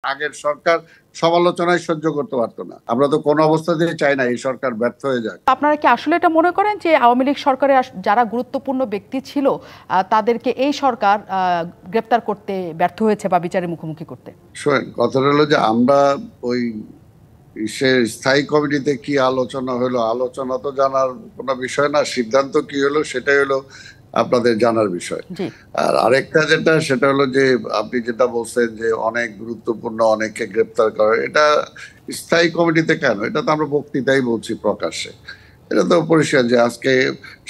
আগের সরকার সমালোচনায় সহ্য করতে পারতো না। আমরা তো কোনো অবস্থাতেই চাই না এই সরকার ব্যর্থ হয়ে যাক। আপনারা কি আসলে এটা মনে করেন যে আওয়ামী লীগ সরকারে যারা গুরুত্বপূর্ণ ব্যক্তি ছিল তাদেরকে এই সরকার গ্রেপ্তার করতে ব্যর্থ হয়েছে বা বিচারের মুখোমুখি করতে? শোনেন, কথাটা হলো যে আমরা ওই সে স্থায়ী কমিটিতে কি আলোচনা হলো, আলোচনা তো জানার কোনো বিষয় না, সিদ্ধান্ত কি হলো সেটাই হলো আপনাদের জানার বিষয়। জি। আর আরেকটা যেটা, সেটা হলো যে আপনি যেটা বলছেন যে অনেক গুরুত্বপূর্ণ অনেককে গ্রেপ্তার করে, এটা স্থায়ী কমিটিতে কেন? এটা তো আমরা বক্তৃতাই বলছি প্রকাশ্যে। এটা তো পরিষ্কার যে আজকে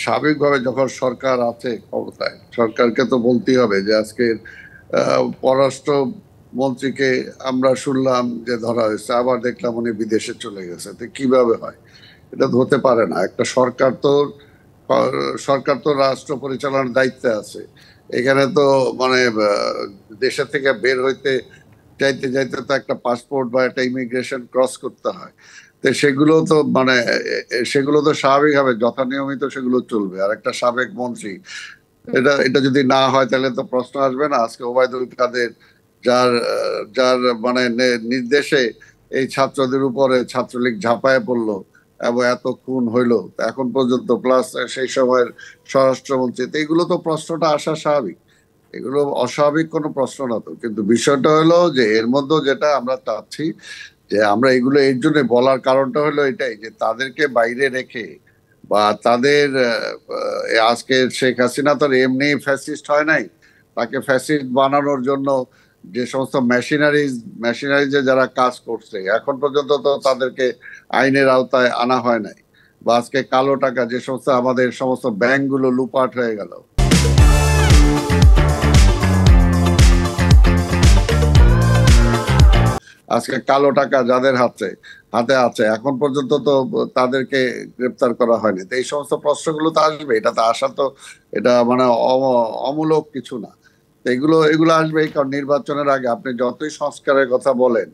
স্বাভাবিকভাবে যখন সরকার আছে ক্ষমতায়, সরকারকে তো বলতেই হবে যে আজকে পররাষ্ট্র মন্ত্রীকে আমরা শুনলাম যে ধরা হয়েছে, আবার দেখলাম উনি বিদেশে চলে গেছে। তো কিভাবে হয়? এটা তো হতে পারে না। একটা সরকার তো রাষ্ট্র পরিচালনার দায়িত্বে আছে। এখানে তো মানে দেশে থেকে বের হইতে যাইতে যাইতে তো একটা পাসপোর্ট বা একটা ইমিগ্রেশন ক্রস করতে হয়। তো সেগুলো তো মানে সেগুলো তো স্বাভাবিকভাবে যথানিয়মিত সেগুলো চলবে। আর একটা সাবেক মন্ত্রী, এটা এটা যদি না হয় তাহলে তো প্রশ্ন আসবে না। আজকে ওবায়দুল কাদের, যার যার মানে নির্দেশে এই ছাত্রদের উপরে ছাত্রলীগ ঝাঁপায় পড়লো এবং এত খুন হইলো এখন পর্যন্ত, প্লাস সেই সময়ের স্বরাষ্ট্রমন্ত্রী, তো এগুলো তো প্রশ্নটা আসা স্বাভাবিক। এগুলো অস্বাভাবিক কোনো প্রশ্ন না তো। কিন্তু বিষয়টা হলো যে এর মধ্যে যেটা আমরা চাচ্ছি যে আমরা এগুলো এর জন্য বলার কারণটা হলো এটাই যে তাদেরকে বাইরে রেখে বা তাদের আজকে শেখ হাসিনা তো এমনি ফ্যাসিস্ট হয় নাই, তাকে ফ্যাসিস্ট বানানোর জন্য যে সমস্ত মেশিনারিজে যারা কাজ করছে এখন পর্যন্ত তো তাদেরকে আইনের আওতায় আনা হয় নাই। বা আজকে কালো টাকা যে সমস্ত আমাদের সমস্ত ব্যাংকগুলো লুপাট হয়ে গেল, আজকে কালো টাকা যাদের হাতে হাতে আছে এখন পর্যন্ত তো তাদেরকে গ্রেপ্তার করা হয়নি। তো এই সমস্ত প্রশ্নগুলো তো আসবে, এটা তো আসা তো এটা মানে অমূলক কিছু না। তো এগুলো এগুলো আসবেই, কারণ নির্বাচনের আগে আপনি যতই সংস্কারের কথা বলেন,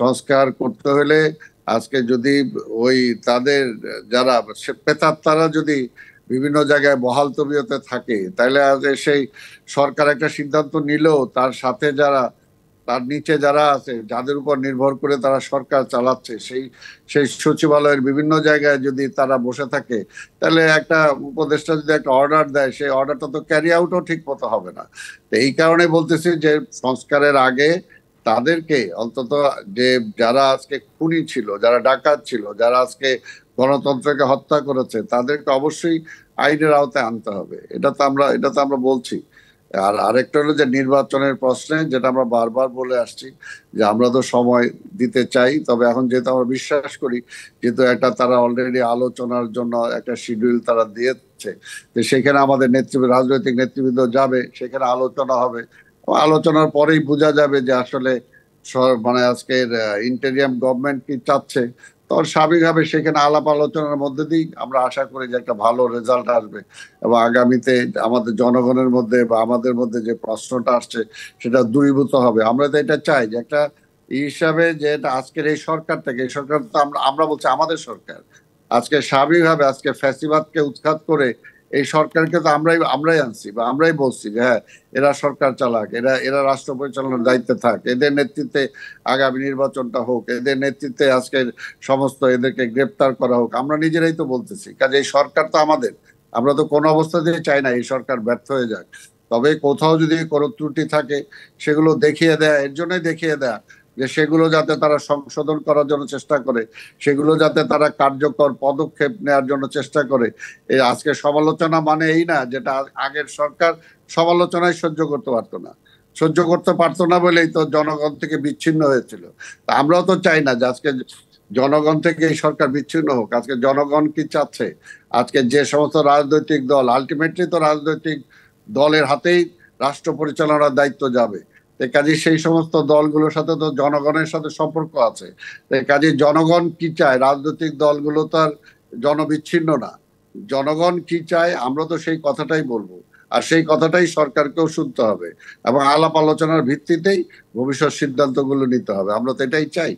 সংস্কার করতে হলে আজকে যদি ওই তাদের যারা প্রেতাত্মারা যদি বিভিন্ন জায়গায় বহাল তবিয়তে থাকে, তাহলে আজ সেই সরকার একটা সিদ্ধান্ত নিলেও তার সাথে যারা, তার নিচে যারা আছে, যাদের উপর নির্ভর করে তারা সরকার চালাচ্ছে, সেই সেই সচিবালয়ের বিভিন্ন জায়গায় যদি তারা বসে থাকে, তাহলে একটা উপদেষ্টা যদি একটা অর্ডার দেয়, সেই অর্ডারটা তো ক্যারি আউটও ঠিক মতো হবে না। তো এই কারণে বলতেছি যে সংস্কারের আগে তাদেরকে অন্তত, যে যারা আজকে খুনি ছিল, যারা ডাকাত ছিল, যারা আজকে গণতন্ত্রকে হত্যা করেছে, তাদেরকে অবশ্যই আইনের আওতায় আনতে হবে। এটা তো আমরা বলছি। আর আরেকটা হলো যে নির্বাচনের প্রশ্নে যেটা আমরা বারবার বলে আসছি যে আমরা তো সময় দিতে চাই, তবে এখন যেহেতু আমরা বিশ্বাস করি, যেহেতু একটা তারা অলরেডি আলোচনার জন্য একটা শিডিউল তারা দিয়েছে, যে সেখানে আমাদের রাজনৈতিক নেতৃবৃন্দ যাবে, সেখানে আলোচনা হবে। আলোচনার পরেই বোঝা যাবে যে আসলে মানে আজকের ইন্টেরিয়াম গভর্নমেন্ট কি চাচ্ছে। তখন স্বাভাবিকভাবে সেখানে আলাপ আলোচনার মধ্যে দিয়ে আমরা আশা করি যে একটা ভালো রেজাল্ট আসবে এবং আগামীতে আমাদের জনগণের মধ্যে বা আমাদের মধ্যে যে প্রশ্নটা আসছে সেটা দূরীভূত হবে। আমরা তো এটা চাই যে একটা হিসাবে, যে এটা আজকের এই সরকার থেকে, এই সরকার তো আমরা আমরা বলছি আমাদের সরকার, আজকে স্বাভাবিকভাবে আজকে ফ্যাসিবাদকে উৎখাত করে এই সরকারকে তো আমরাই আমরাই আনছি বা আমরাই বলছি যে হ্যাঁ, এরা সরকার চালাক, এরা এরা রাষ্ট্র পরিচালনার দায়িত্বে থাক, এদের নেতৃত্বে আগামী নির্বাচনটা হোক, এদের নেতৃত্বে আজকের সমস্ত এদেরকে গ্রেপ্তার করা হোক, আমরা নিজেরাই তো বলতেছি। কাজে এই সরকার তো আমাদের, আমরা তো কোনো অবস্থাতেই চাই না এই সরকার ব্যর্থ হয়ে যাক। তবে কোথাও যদি কোনো ত্রুটি থাকে সেগুলো দেখিয়ে দেয়া, এর জন্যই দেখিয়ে দেয়া যে সেগুলো যাতে তারা সংশোধন করার জন্য চেষ্টা করে, সেগুলো যাতে তারা কার্যকর পদক্ষেপ নেওয়ার জন্য চেষ্টা করে। এই আজকে সমালোচনা মানে এই না যেটা আগের সরকার সমালোচনায় সহ্য করতে পারতো না, সহ্য করতে পারতো না বলেই তো জনগণ থেকে বিচ্ছিন্ন হয়েছিল। তা আমরাও তো চাই না যে আজকে জনগণ থেকে এই সরকার বিচ্ছিন্ন হোক। আজকে জনগণ কি চাচ্ছে? আজকে যে সমস্ত রাজনৈতিক দল, আলটিমেটলি তো রাজনৈতিক দলের হাতেই রাষ্ট্র পরিচালনার দায়িত্ব যাবে। কাজে সেই সমস্ত দলগুলোর সাথে তো জনগণের সাথে সম্পর্ক আছে। কাজে জনগণ কি চায়, রাজনৈতিক দলগুলো তো আর জনবিচ্ছিন্ন না। জনগণ কি চায় আমরা তো সেই কথাটাই বলবো, আর সেই কথাটাই সরকারকেও শুনতে হবে এবং আলাপ আলোচনার ভিত্তিতেই ভবিষ্যৎ সিদ্ধান্তগুলো নিতে হবে। আমরা তো এটাই চাই।